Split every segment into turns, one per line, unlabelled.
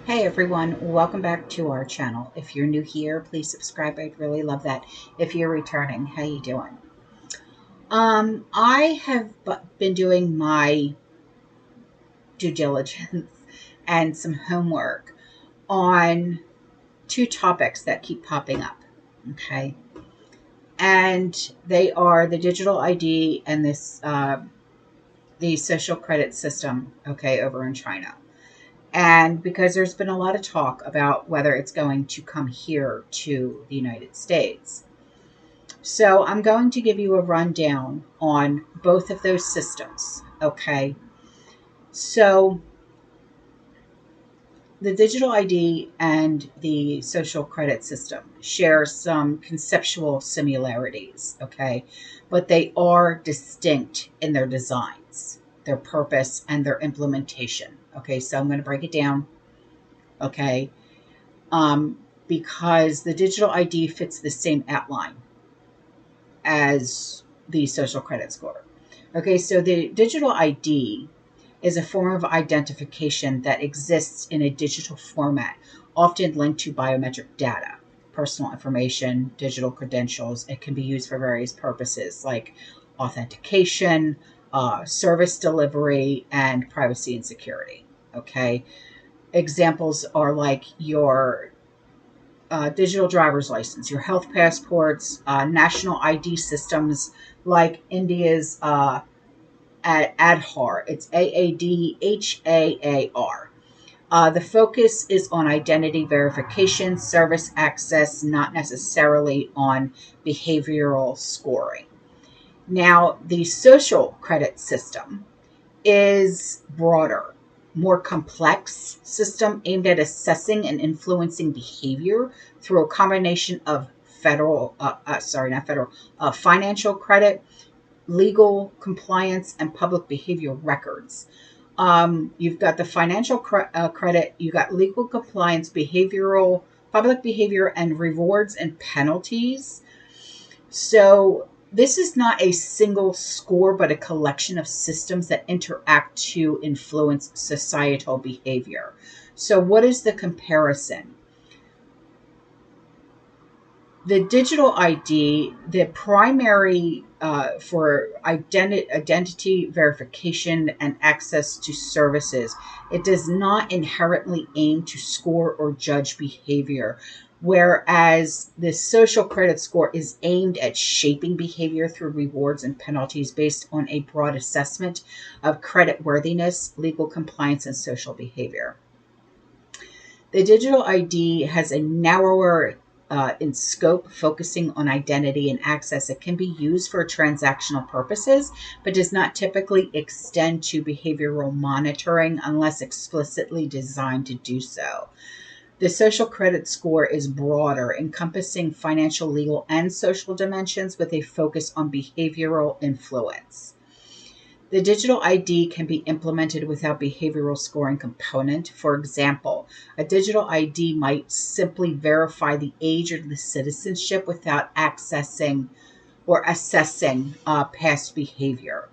Hey everyone, welcome back to our channel. If you're new here, please subscribe. I'd really love that. If you're returning, how you doing? I have been doing my due diligence and some homework on two topics that keep popping up. Okay, and they are the digital ID and the social credit system. Okay, over in China. And because there's been a lot of talk about whether it's going to come here to the United States. So I'm going to give you a rundown on both of those systems. Okay. So the digital ID and the social credit system share some conceptual similarities. Okay. But they are distinct in their designs, their purpose, and their implementation. Okay. So I'm going to break it down. Okay. Because the digital ID fits the same outline as the social credit score. Okay, so the digital ID is a form of identification that exists in a digital format, often linked to biometric data, personal information, digital credentials. It can be used for various purposes like authentication, service delivery, and privacy and security. Okay, examples are like your digital driver's license, your health passports, national ID systems like India's Aadhaar. It's AADHAAR. The focus is on identity verification, service access, not necessarily on behavioral scoring. Now, the social credit system is broader, more complex system aimed at assessing and influencing behavior through a combination of financial credit, legal compliance, and public behavior records. You've got the financial credit, you got legal compliance, behavioral, public behavior, and rewards and penalties. So this is not a single score, but a collection of systems that interact to influence societal behavior. So what is the comparison? The digital ID, the primary for identity verification and access to services, it does not inherently aim to score or judge behavior, whereas the social credit score is aimed at shaping behavior through rewards and penalties based on a broad assessment of credit worthiness, legal compliance, and social behavior. The digital ID has a narrower in scope, focusing on identity and access. It can be used for transactional purposes, but does not typically extend to behavioral monitoring unless explicitly designed to do so. The social credit score is broader, encompassing financial, legal, and social dimensions with a focus on behavioral influence. The digital ID can be implemented without behavioral scoring component. For example, a digital ID might simply verify the age or the citizenship without accessing or assessing past behavior.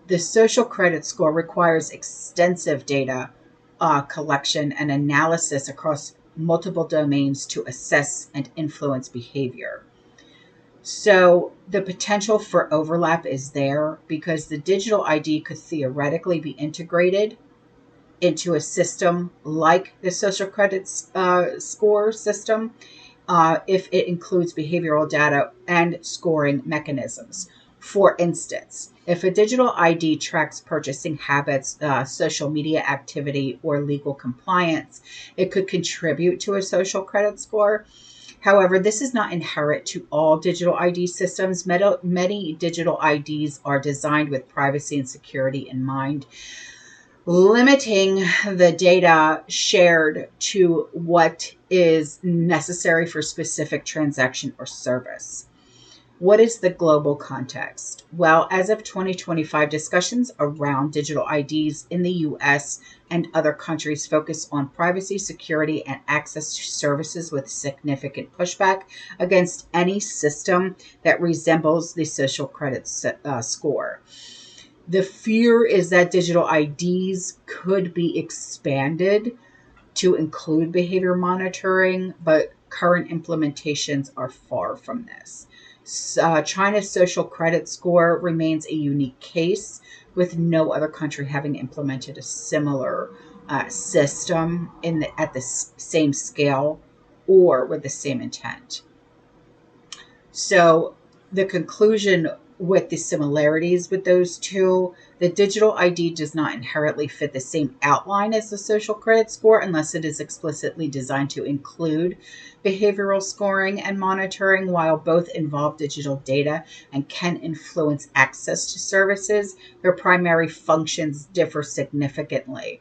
The social credit score requires extensive data collection and analysis across multiple domains to assess and influence behavior. So the potential for overlap is there because the digital ID could theoretically be integrated into a system like the social credit score system if it includes behavioral data and scoring mechanisms. For instance, if a digital ID tracks purchasing habits, social media activity, or legal compliance, it could contribute to a social credit score. However, this is not inherent to all digital ID systems. Many digital IDs are designed with privacy and security in mind, limiting the data shared to what is necessary for specific transaction or service. What is the global context? Well, as of 2025, discussions around digital IDs in the US and other countries focus on privacy, security, and access to services with significant pushback against any system that resembles the social credit score. The fear is that digital IDs could be expanded to include behavior monitoring, but current implementations are far from this. China's social credit score remains a unique case, with no other country having implemented a similar system at the same scale or with the same intent. So the conclusion with the similarities with those two, the digital ID does not inherently fit the same outline as the social credit score unless it is explicitly designed to include behavioral scoring and monitoring. While both involve digital data and can influence access to services, their primary functions differ significantly.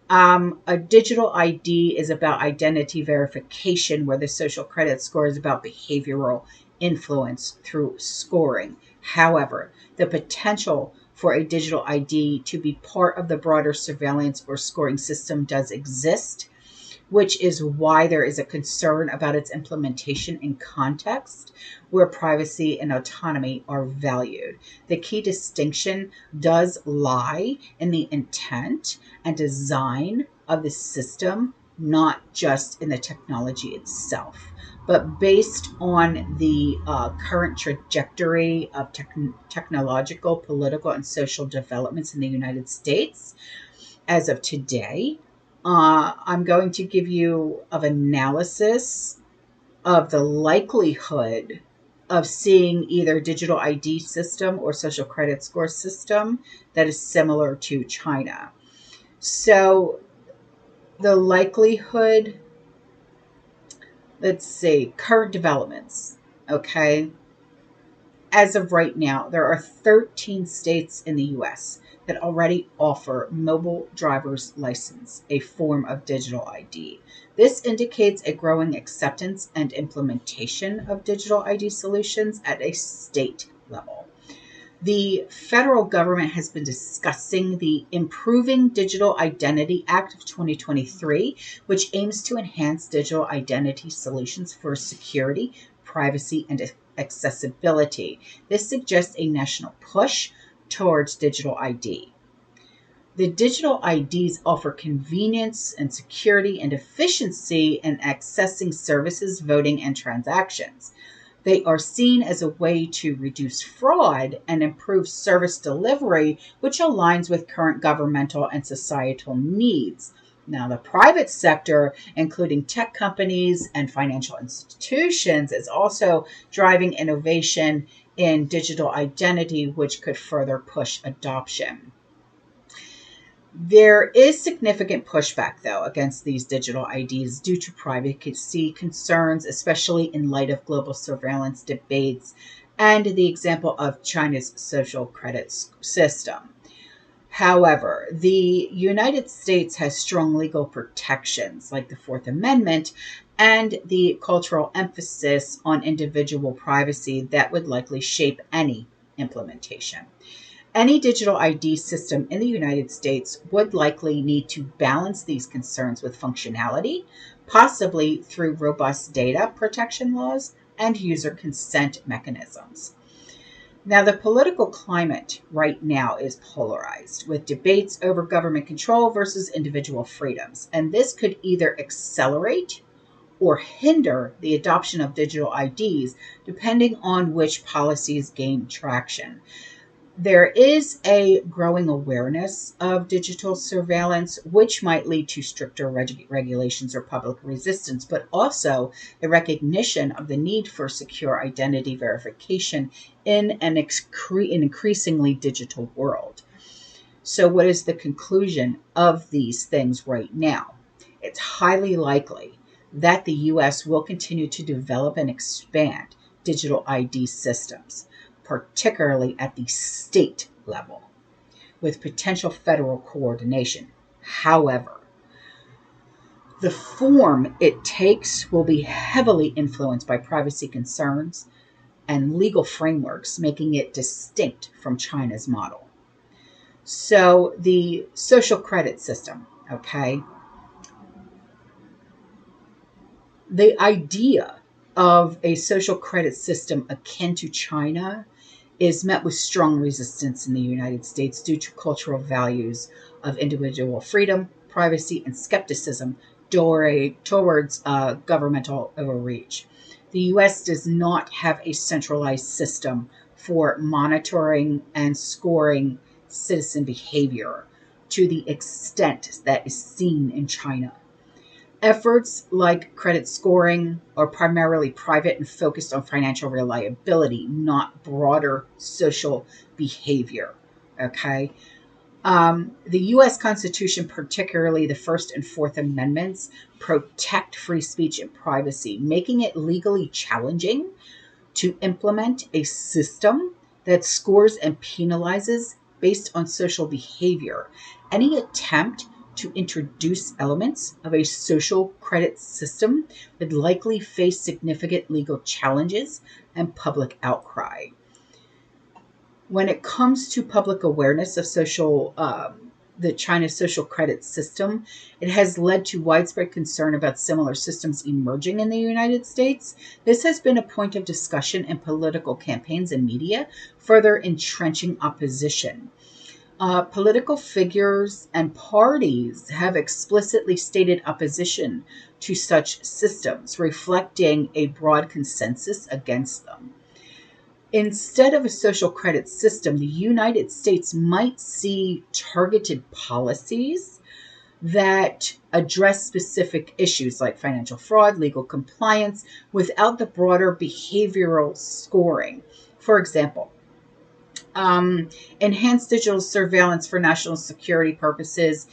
A digital ID is about identity verification, where the social credit score is about behavioral influence through scoring. However, the potential for a digital ID to be part of the broader surveillance or scoring system does exist, which is why there is a concern about its implementation in context where privacy and autonomy are valued. The key distinction does lie in the intent and design of the system, not just in the technology itself. But based on the current trajectory of technological, political, and social developments in the United States, as of today, I'm going to give you an analysis of the likelihood of seeing either digital ID system or social credit score system that is similar to China. So the likelihood, let's see, current developments, okay? As of right now, there are 13 states in the US that already offer mobile driver's license, a form of digital ID. This indicates a growing acceptance and implementation of digital ID solutions at a state level. The federal government has been discussing the Improving Digital Identity Act of 2023, which aims to enhance digital identity solutions for security, privacy, and accessibility. This suggests a national push towards digital ID. The digital IDs offer convenience and security and efficiency in accessing services, voting, and transactions. They are seen as a way to reduce fraud and improve service delivery, which aligns with current governmental and societal needs. Now, the private sector, including tech companies and financial institutions, is also driving innovation in digital identity, which could further push adoption. There is significant pushback, though, against these digital IDs due to privacy concerns, especially in light of global surveillance debates and the example of China's social credit system. However, the United States has strong legal protections like the Fourth Amendment and the cultural emphasis on individual privacy that would likely shape any implementation. Any digital ID system in the United States would likely need to balance these concerns with functionality, possibly through robust data protection laws and user consent mechanisms. Now, the political climate right now is polarized, with debates over government control versus individual freedoms. And this could either accelerate or hinder the adoption of digital IDs, depending on which policies gain traction. There is a growing awareness of digital surveillance, which might lead to stricter regulations or public resistance, but also a recognition of the need for secure identity verification in an increasingly digital world. So, what is the conclusion of these things right now? It's highly likely that the U.S. will continue to develop and expand digital ID systems, particularly at the state level, with potential federal coordination. However, the form it takes will be heavily influenced by privacy concerns and legal frameworks, making it distinct from China's model. So, the social credit system, okay? The idea of a social credit system akin to China is met with strong resistance in the United States due to cultural values of individual freedom, privacy, and skepticism towards governmental overreach. The US does not have a centralized system for monitoring and scoring citizen behavior to the extent that is seen in China. Efforts like credit scoring are primarily private and focused on financial reliability, not broader social behavior. Okay. The U.S. Constitution, particularly the First and Fourth Amendments, protect free speech and privacy, making it legally challenging to implement a system that scores and penalizes based on social behavior. Any attempt to introduce elements of a social credit system would likely face significant legal challenges and public outcry. When it comes to public awareness of the China's social credit system, it has led to widespread concern about similar systems emerging in the United States. This has been a point of discussion in political campaigns and media, further entrenching opposition. Political figures and parties have explicitly stated opposition to such systems, reflecting a broad consensus against them. Instead of a social credit system, the United States might see targeted policies that address specific issues like financial fraud, legal compliance, without the broader behavioral scoring. For example, enhanced digital surveillance for national security purposes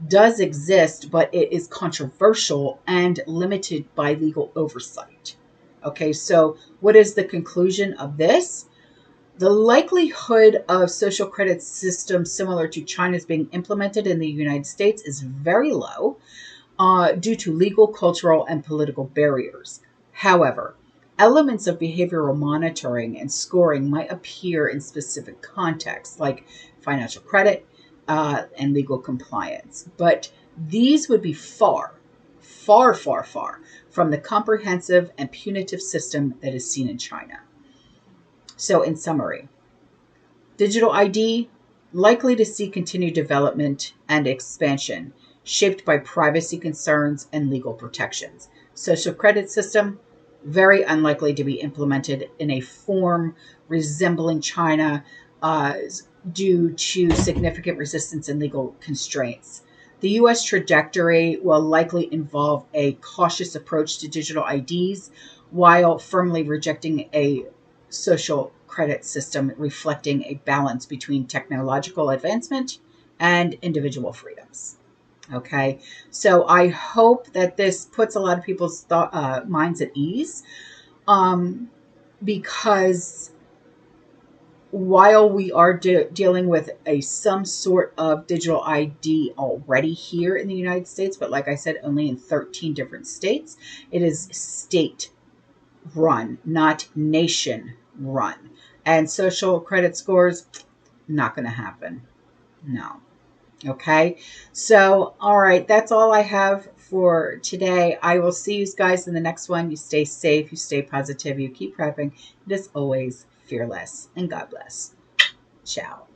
does exist, but it is controversial and limited by legal oversight. Okay, so what is the conclusion of this? The likelihood of social credit systems similar to China's being implemented in the United States is very low due to legal, cultural, and political barriers. However, elements of behavioral monitoring and scoring might appear in specific contexts, like financial credit and legal compliance. But these would be far, far, far, far from the comprehensive and punitive system that is seen in China. So, in summary, digital ID likely to see continued development and expansion, shaped by privacy concerns and legal protections. Social credit system, very unlikely to be implemented in a form resembling China due to significant resistance and legal constraints. The U.S. trajectory will likely involve a cautious approach to digital IDs while firmly rejecting a social credit system reflecting a balance between technological advancement and individual freedoms. Okay, so I hope that this puts a lot of people's minds at ease, because while we are dealing with some sort of digital ID already here in the United States, but like I said, only in 13 different states, it is state run, not nation run. And social credit scores, not going to happen. No. Okay. So, all right. That's all I have for today. I will see you guys in the next one. You stay safe. You stay positive. You keep prepping. And as always, fearless. And God bless. Ciao.